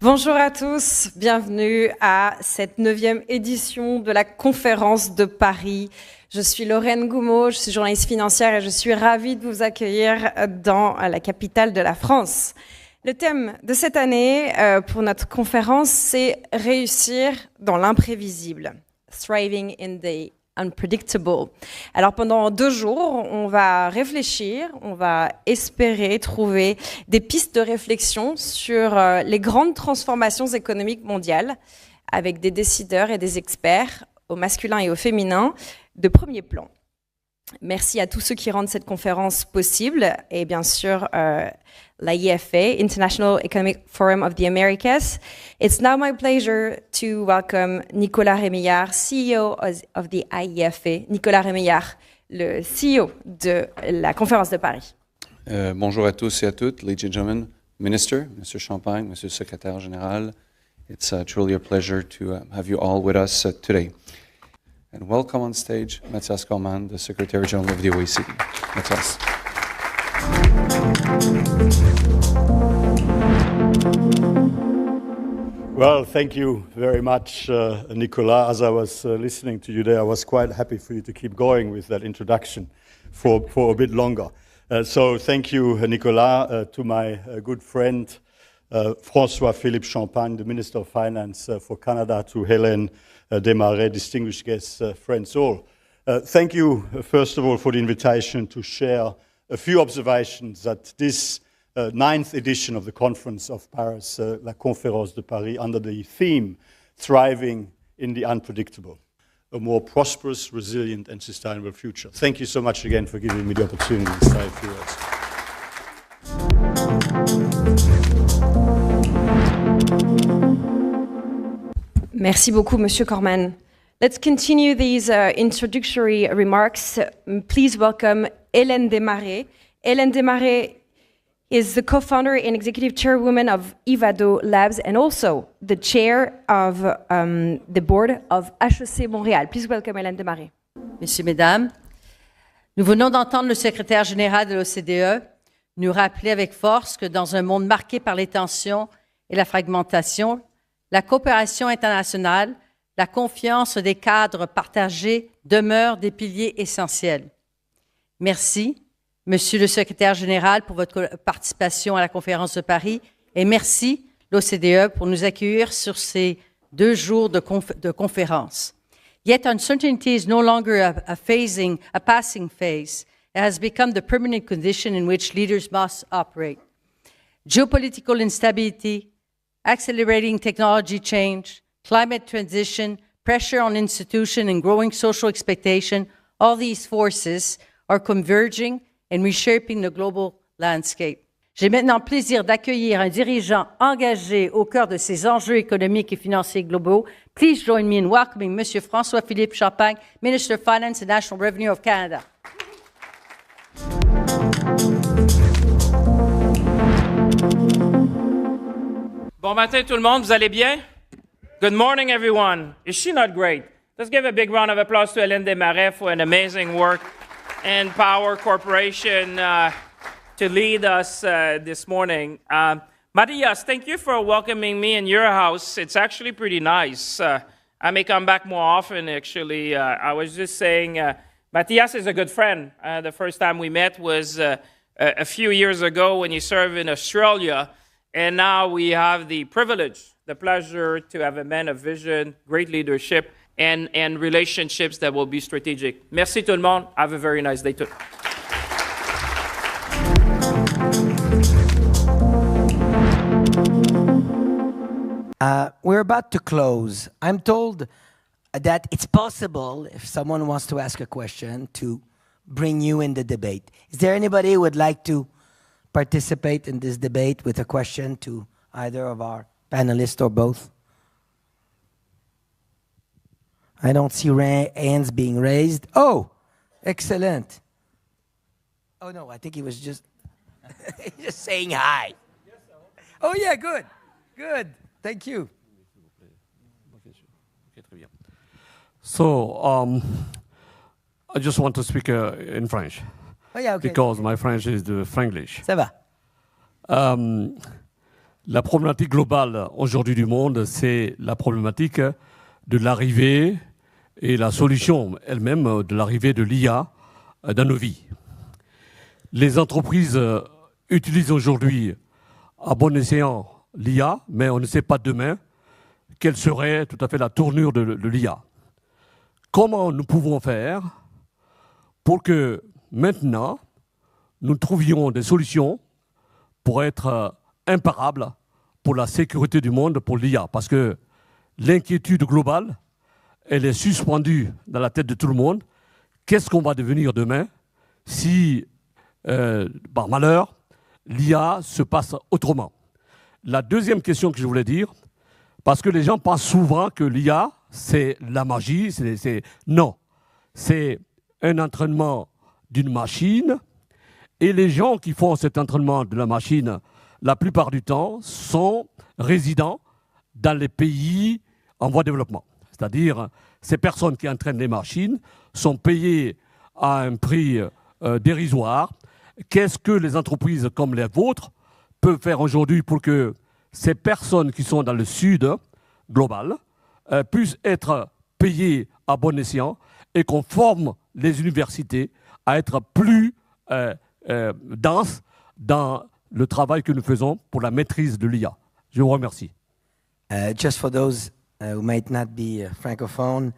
Bonjour à tous, bienvenue à cette 9e édition de la conférence de Paris. Je suis Lorraine Goumeau, je suis journaliste financière et je suis ravie de vous accueillir dans la capitale de la France. Le thème de cette année pour notre conférence, c'est « Réussir dans l'imprévisible ». Thriving in the unpredictable. Alors pendant 2 jours, on va réfléchir, on va espérer trouver des pistes de réflexion sur les grandes transformations économiques mondiales avec des décideurs et des experts au masculin et au féminin de premier plan. Merci à tous ceux qui rendent cette conférence possible et bien sûr la IEFA, International Economic Forum of the Americas. It's now my pleasure to welcome Nicolas Rémillard, CEO of the IEFA. Nicolas Rémillard, le CEO de la conférence de Paris. Bonjour à tous et à toutes, ladies and gentlemen, Minister Champagne, Monsieur le Secrétaire Général. It's truly a pleasure to have you all with us today. And welcome on stage, Mathias Cormann, the Secretary General of the OECD. Mathias. Well, thank you very much, Nicolas. As I was listening to you there, I was quite happy for you to keep going with that introduction for a bit longer. So thank you, Nicolas, to my good friend, François-Philippe Champagne, the Minister of Finance for Canada, to Hélène Desmarais, distinguished guests, friends all. Thank you, first of all, for the invitation to share a few observations at this 9th edition of the Conference of Paris, La Conférence de Paris, under the theme, Thriving in the Unpredictable, a more prosperous, resilient and sustainable future. Thank you so much again for giving me the opportunity to say a few words. Merci beaucoup, Monsieur Cormann. Let's continue these introductory remarks. Please welcome Hélène Desmarais. Hélène Desmarais is the co-founder and executive chairwoman of Ivado Labs and also the chair of the board of HEC Montréal. Please welcome Hélène Desmarais. Messieurs, Mesdames, nous venons d'entendre le secrétaire général de l'OCDE nous rappeler avec force que dans un monde marqué par les tensions et la fragmentation, la coopération internationale, la confiance des cadres partagés demeurent des piliers essentiels. Merci, Monsieur le secrétaire général, pour votre participation à la conférence de Paris et merci l'OCDE pour nous accueillir sur ces 2 jours de conférence. Yet uncertainty is no longer a passing phase. It has become the permanent condition in which leaders must operate. Geopolitical instability, accelerating technology change, climate transition, pressure on institutions and growing social expectation, all these forces are converging and reshaping the global landscape. J'ai maintenant plaisir d'accueillir un dirigeant engagé au cœur de ces enjeux économiques et financiers globaux. Please join me in welcoming Monsieur François-Philippe Champagne, Minister of Finance and National Revenue of Canada. Bon matin tout le monde, vous allez bien? Good morning everyone. Is she not great? Let's give a big round of applause to Hélène Desmarais for an amazing work and Power Corporation to lead us this morning. Matthias, thank you for welcoming me in your house. It's actually pretty nice. I may come back more often actually. I was just saying, Matthias is a good friend. The first time we met was a few years ago when he served in Australia. And now we have the privilege, the pleasure to have a man of vision, great leadership, and relationships that will be strategic. Merci tout le monde. Have a very nice day too. We're about to close. I'm told that it's possible, if someone wants to ask a question, to bring you in the debate. Is there anybody who would like to participate in this debate with a question to either of our panelists or both? I don't see hands being raised. Oh, excellent. Oh, no, I think he was just, just saying hi. Oh, yeah, good. Good. Thank you. So, I just want to speak in French. Oh, yeah, okay. Because my French is the Franglish. Ça va. La problématique globale aujourd'hui du monde, c'est la problématique de l'arrivée et la solution elle-même de l'arrivée de l'IA dans nos vies. Les entreprises utilisent aujourd'hui à bon escient l'IA, mais on ne sait pas demain quelle serait tout à fait la tournure de l'IA. Comment nous pouvons faire pour que maintenant nous trouvions des solutions pour être imparables pour la sécurité du monde, pour l'IA? Parce que l'inquiétude globale, elle est suspendue dans la tête de tout le monde. Qu'est-ce qu'on va devenir demain si, par malheur, l'IA se passe autrement? La deuxième question que je voulais dire, parce que les gens pensent souvent que l'IA, c'est la magie. Non, c'est un entraînement d'une machine. Et les gens qui font cet entraînement de la machine, la plupart du temps, sont résidents dans les pays en voie de développement. C'est-à-dire, ces personnes qui entraînent les machines sont payées à un prix dérisoire. Qu'est-ce que les entreprises comme les vôtres peuvent faire aujourd'hui pour que ces personnes qui sont dans le sud global puissent être payées à bon escient et qu'on forme les universités à être plus denses dans le travail que nous faisons pour la maîtrise de l'IA? Je vous remercie. Just for those who might not be francophone,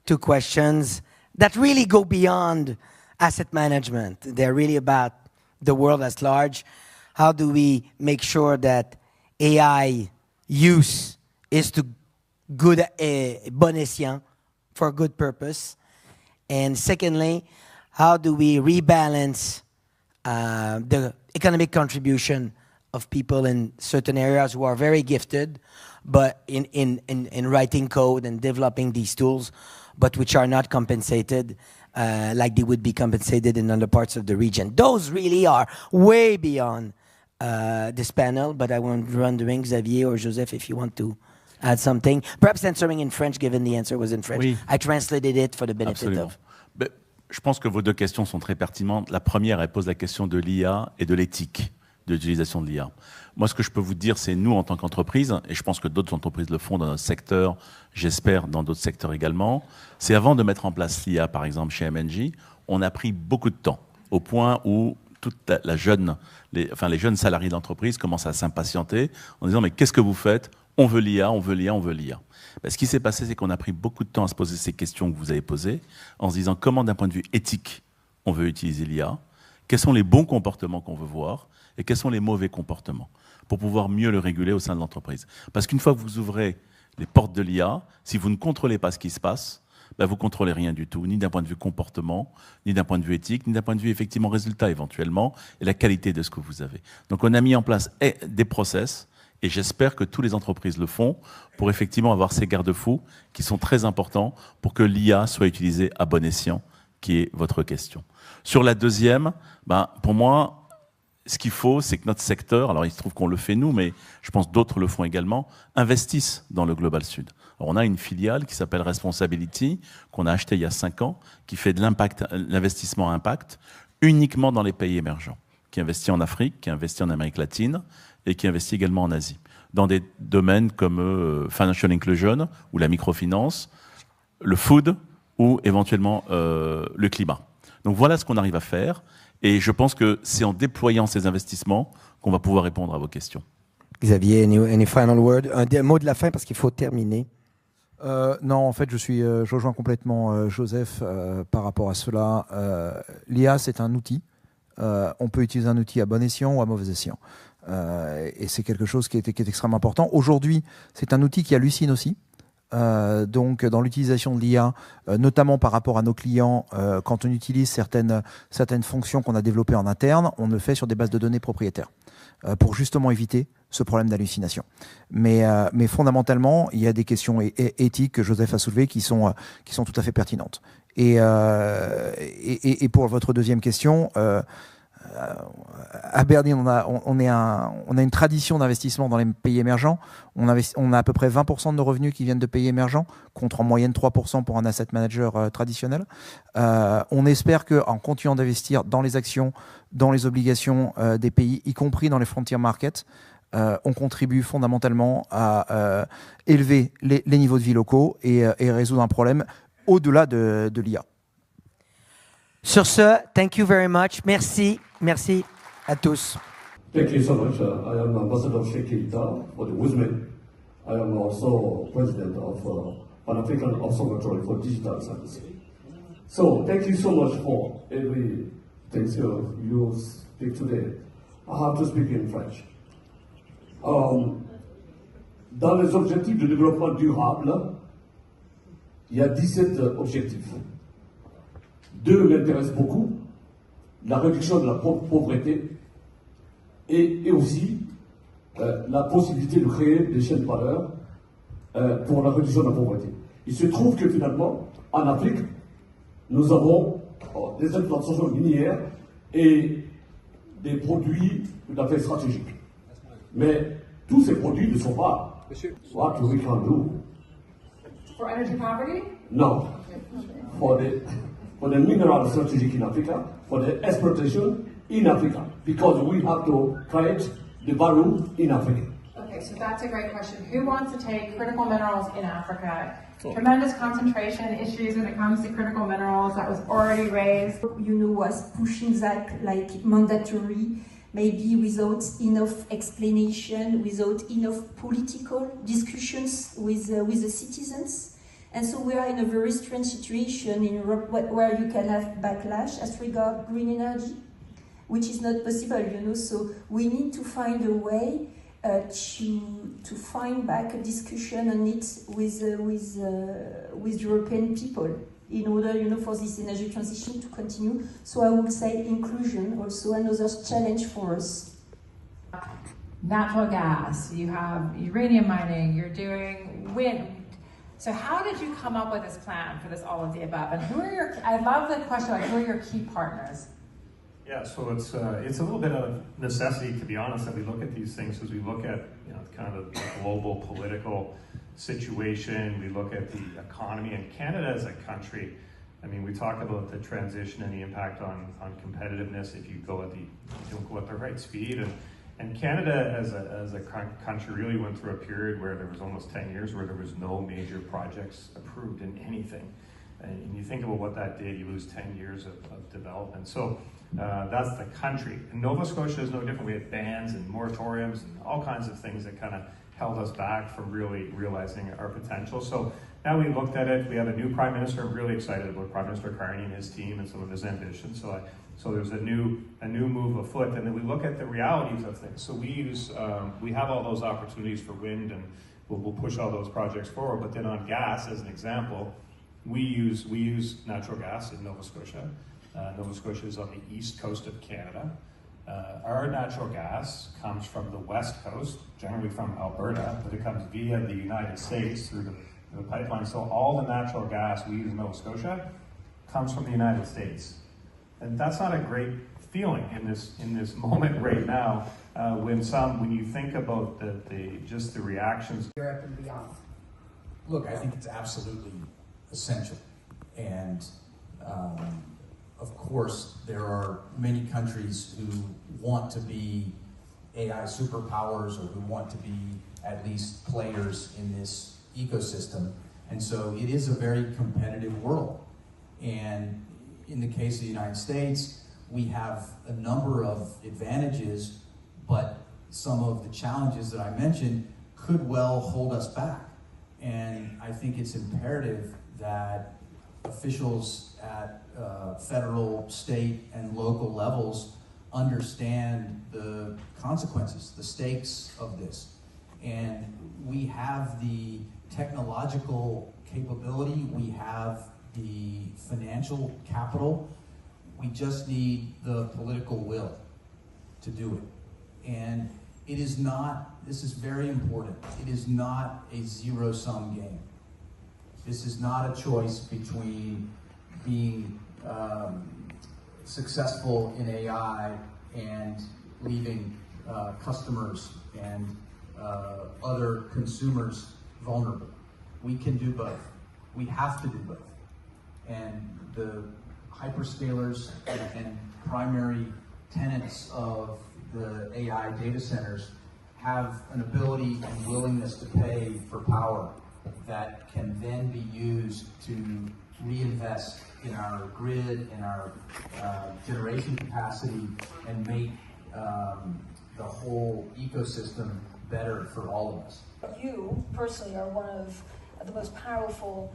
2 questions that really go beyond asset management. They're really about the world at large. How do we make sure that AI use is to good bon escient for a good purpose? And secondly, how do we rebalance the economic contribution of people in certain areas who are very gifted, but in writing code and developing these tools, but which are not compensated like they would be compensated in other parts of the region? Those really are way beyond this panel, but I want wondering, Xavier or Joseph, if you want to add something. Perhaps answering in French, given the answer was in French. Oui. I translated it for the benefit Absolument. of... Je pense que vos 2 questions sont très pertinentes. La première, elle pose la question de l'IA et de l'éthique de l'utilisation de l'IA. Moi, ce que je peux vous dire, c'est nous, en tant qu'entreprise, et je pense que d'autres entreprises le font dans notre secteur, j'espère dans d'autres secteurs également, c'est avant de mettre en place l'IA, par exemple chez MNJ, on a pris beaucoup de temps, au point où toute les jeunes salariés d'entreprise commencent à s'impatienter en disant « mais qu'est-ce que vous faites ? On veut l'IA, on veut l'IA, on veut l'IA ». Ce qui s'est passé, c'est qu'on a pris beaucoup de temps à se poser ces questions que vous avez posées, en se disant comment, d'un point de vue éthique, on veut utiliser l'IA, quels sont les bons comportements qu'on veut voir, et quels sont les mauvais comportements, pour pouvoir mieux le réguler au sein de l'entreprise. Parce qu'une fois que vous ouvrez les portes de l'IA, si vous ne contrôlez pas ce qui se passe, vous ne contrôlez rien du tout, ni d'un point de vue comportement, ni d'un point de vue éthique, ni d'un point de vue effectivement résultat éventuellement, et la qualité de ce que vous avez. Donc on a mis en place des process, et j'espère que toutes les entreprises le font pour effectivement avoir ces garde-fous qui sont très importants pour que l'IA soit utilisée à bon escient, qui est votre question. Sur la deuxième, pour moi, ce qu'il faut, c'est que notre secteur, alors il se trouve qu'on le fait nous, mais je pense d'autres le font également, investissent dans le Global Sud. Alors, on a une filiale qui s'appelle Responsibility, qu'on a achetée il y a 5 ans, qui fait de l'investissement impact uniquement dans les pays émergents, qui investit en Afrique, qui investit en Amérique latine, et qui investit également en Asie, dans des domaines comme financial inclusion, ou la microfinance, le food, ou éventuellement le climat. Donc voilà ce qu'on arrive à faire, et je pense que c'est en déployant ces investissements qu'on va pouvoir répondre à vos questions. Xavier, any final word? Un mot de la fin, parce qu'il faut terminer. Non, en fait, je rejoins complètement Joseph par rapport à cela. L'IA, c'est un outil. On peut utiliser un outil à bon escient ou à mauvais escient. Et c'est quelque chose qui est extrêmement important. Aujourd'hui, c'est un outil qui hallucine aussi. Donc, dans l'utilisation de l'IA, notamment par rapport à nos clients, quand on utilise certaines fonctions qu'on a développées en interne, on le fait sur des bases de données propriétaires pour justement éviter ce problème d'hallucination. Mais fondamentalement, il y a des questions éthiques que Joseph a soulevées qui sont tout à fait pertinentes. Et pour votre deuxième question, à Berlin, on a une tradition d'investissement dans les pays émergents. On a à peu près 20% de nos revenus qui viennent de pays émergents, contre en moyenne 3% pour un asset manager traditionnel. On espère qu'en continuant d'investir dans les actions, dans les obligations des pays, y compris dans les frontier markets, on contribue fondamentalement à élever les niveaux de vie locaux et résoudre un problème au-delà de l'IA. Sur ce, thank you very much. Merci. Merci à tous. Thank you so much. I am Ambassador Cheikh KEITA for the WISMEN. I am also president of Pan-African Observatory for Digital Science. So thank you so much for everything you speak today. I have to speak in French. Dans les objectifs de développement durable, il y a 17 objectifs. 2 m'intéressent beaucoup, la réduction de la pauvreté et aussi la possibilité de créer des chaînes de valeur pour la réduction de la pauvreté. Il se trouve que finalement, en Afrique, nous avons des implantations minières et des produits tout à fait stratégiques. Mais tous ces produits ne sont pas what we can do. For energy poverty? No. For the mineral strategic in Africa, for the exploitation in Africa, because we have to create the value in Africa. Okay, so that's a great question. Who wants to take critical minerals in Africa? Tremendous concentration issues when it comes to critical minerals that was already raised. Was pushing that like mandatory, maybe without enough explanation, without enough political discussions with the citizens. And so we are in a very strange situation in Europe where you can have backlash as regards green energy, which is not possible, So we need to find a way to find back a discussion on it with European people in order, for this energy transition to continue. So I would say inclusion also another challenge for us. Natural gas, you have uranium mining, you're doing wind. So how did you come up with this plan for this all of the above? And I love the question, like, who are your key partners? Yeah, so it's a little bit of necessity, to be honest, that we look at these things as we look at kind of the global political situation, we look at the economy, and Canada as a country. I mean, we talk about the transition and the impact on competitiveness if you don't go at the right speed. And Canada as a country really went through a period where there was almost 10 years where there was no major projects approved in anything. And you think about what that did, you lose 10 years of development. So that's the country. And Nova Scotia is no different. We had bans and moratoriums and all kinds of things that kind of held us back from really realizing our potential. So now we looked at it. We have a new Prime Minister. I'm really excited about Prime Minister Carney and his team and some of his ambitions. So there's a new move afoot, and then we look at the realities of things. So we have all those opportunities for wind, and we'll push all those projects forward. But then on gas, as an example, we use natural gas in Nova Scotia. Nova Scotia is on the east coast of Canada. Our natural gas comes from the west coast, generally from Alberta, but it comes via the United States through the pipeline. So all the natural gas we use in Nova Scotia comes from the United States. And that's not a great feeling in this moment right now when you think about the reactions. Europe and beyond. Look, I think it's absolutely essential. And of course, there are many countries who want to be AI superpowers or who want to be at least players in this ecosystem. And so it is a very competitive world. And in the case of the United States, we have a number of advantages, but some of the challenges that I mentioned could well hold us back. And I think it's imperative that officials at federal, state, and local levels understand the consequences, the stakes of this. And we have the technological capability, we have the financial capital, we just need the political will to do it. And it is not, this is very important, it is not a zero-sum game. This is not a choice between being successful in AI and leaving customers and other consumers vulnerable. We can do both. We have to do both. And the hyperscalers and primary tenants of the AI data centers have an ability and willingness to pay for power that can then be used to reinvest in our grid, in our generation capacity, and make the whole ecosystem better for all of us. You personally are one of the most powerful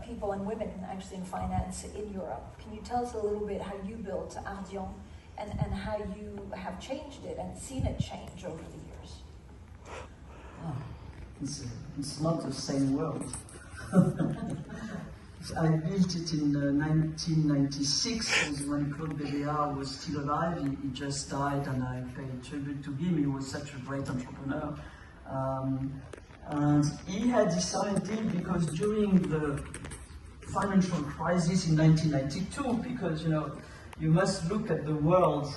people and women actually in finance in Europe. Can you tell us a little bit how you built Ardian and how you have changed it and seen it change over the years? Oh, it's not the same world. I built it in 1996 when Claude Béléard was still alive. He just died and I paid tribute to him. He was such a great entrepreneur. And he had decided, because during the financial crisis in 1992, because you must look at the world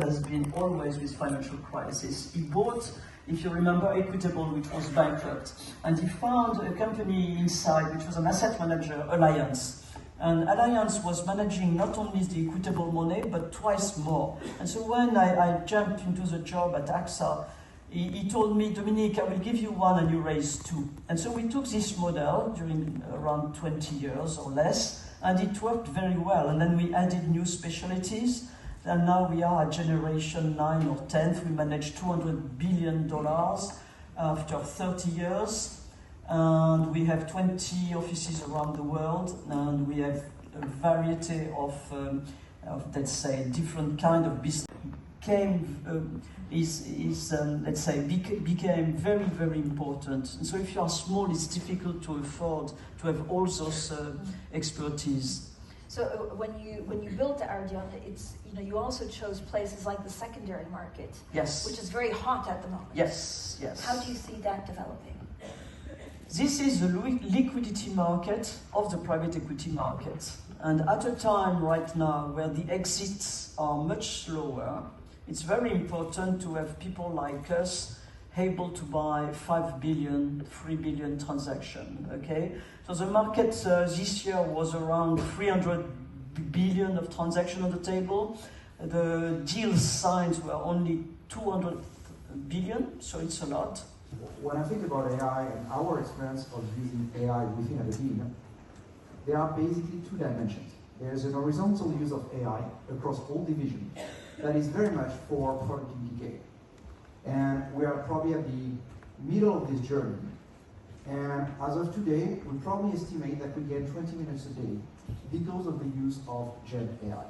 has been always with financial crisis. He bought, if you remember, Equitable, which was bankrupt, and he found a company inside, which was an asset manager, Alliance. And Alliance was managing not only the Equitable money, but twice more. And so when I jumped into the job at AXA, he told me, Dominique, I will give you one and you raise two. And so we took this model during around 20 years or less, and it worked very well. And then we added new specialties. And now we are at generation 9 or 10th. We manage $200 billion after 30 years. And we have 20 offices around the world. And we have a variety of let's say, different kind of business. Became very, very important. And so if you are small, it's difficult to afford to have all those expertise. So when you built Ardian, it's you also chose places like the secondary market, yes, which is very hot at the moment. Yes, yes. How do you see that developing? This is the liquidity market of the private equity market, and at a time right now where the exits are much slower, it's very important to have people like us able to buy 5 billion, 3 billion transaction, okay? So the market this year was around 300 billion of transaction on the table. The deals signed were only 200 billion, so it's a lot. When I think about AI and our experience of using AI within a team, there are basically two dimensions. There's an horizontal use of AI across all divisions that is very much for productivity gain. And we are probably at the middle of this journey. And as of today, we probably estimate that we get 20 minutes a day because of the use of Gen AI.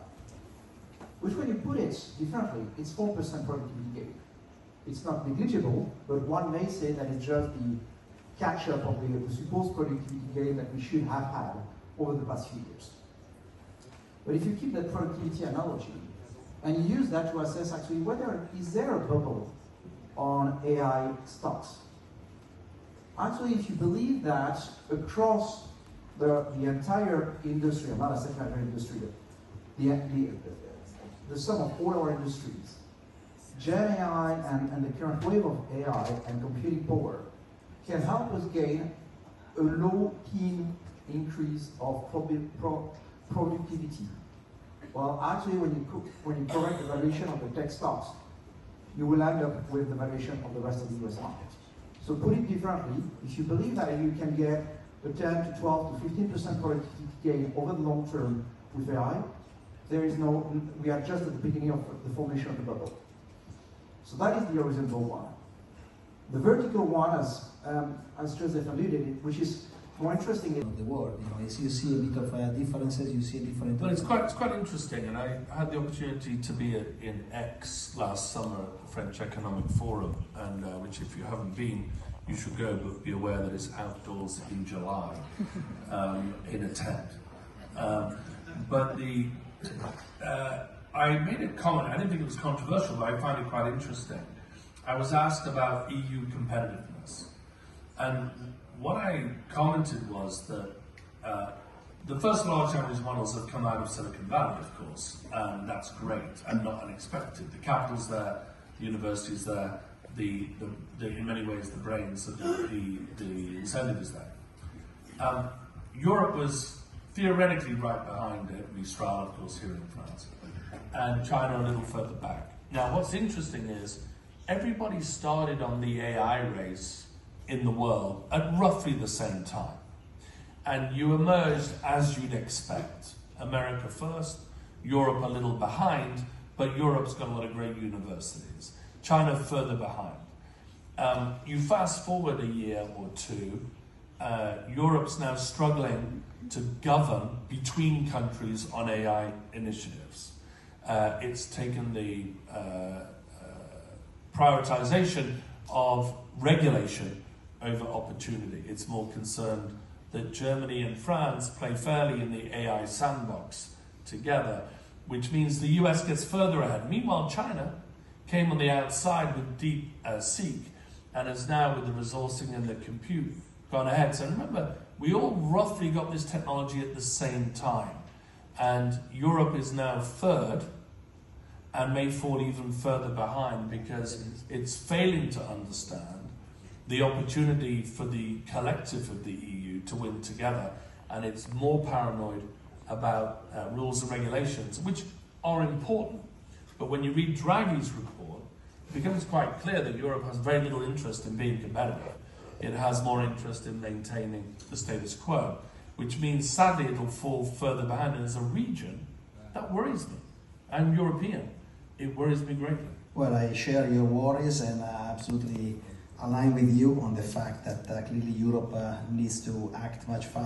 Which, when you put it differently, it's 4% productivity gain. It's not negligible, but one may say that it's just the catch-up of the supposed productivity gain that we should have had over the past few years. But if you keep that productivity analogy, and you use that to assess actually whether is there a bubble on AI stocks. Actually, if you believe that across the entire industry, not asset management industry, the sum of all our industries, Gen AI and the current wave of AI and computing power can help us gain a low-key increase of productivity. Well, actually, when you correct the valuation of the tech stocks, you will end up with the valuation of the rest of the US market. So put it differently, if you believe that you can get a 10 to 12 to 15% productivity gain over the long term with AI, we are just at the beginning of the formation of the bubble. So that is the horizontal one. The vertical one, as Joseph alluded, which is more interesting in the world. You see a bit of differences, you see a different... Well, it's quite interesting, and I had the opportunity to be in Aix last summer at the French Economic Forum, and which, if you haven't been, you should go, but be aware that it's outdoors in July in a tent. I made a comment, I didn't think it was controversial, but I find it quite interesting. I was asked about EU competitiveness, and what I commented was that the first large language models have come out of Silicon Valley, of course, and that's great and not unexpected. The capital's there, the university's there, in many ways the brains of the incentive is there. Europe was theoretically right behind it, Mistral, of course, here in France, and China a little further back. Now, what's interesting is everybody started on the AI race in the world at roughly the same time. And you emerged as you'd expect. America first, Europe a little behind, but Europe's got a lot of great universities. China further behind. You fast forward a year or two, Europe's now struggling to govern between countries on AI initiatives. It's taken the prioritization of regulation over opportunity. It's more concerned that Germany and France play fairly in the AI sandbox together, which means the US gets further ahead. Meanwhile, China came on the outside with DeepSeek and has now, with the resourcing and the compute, gone ahead. So remember, we all roughly got this technology at the same time. And Europe is now third and may fall even further behind because it's failing to understand the opportunity for the collective of the EU to win together, and it's more paranoid about rules and regulations, which are important. But when you read Draghi's report, it becomes quite clear that Europe has very little interest in being competitive. It has more interest in maintaining the status quo, which means sadly it'll fall further behind. And as a region, that worries me. I'm European. It worries me greatly. Well, I share your worries and absolutely align with you on the fact that clearly Europe needs to act much faster.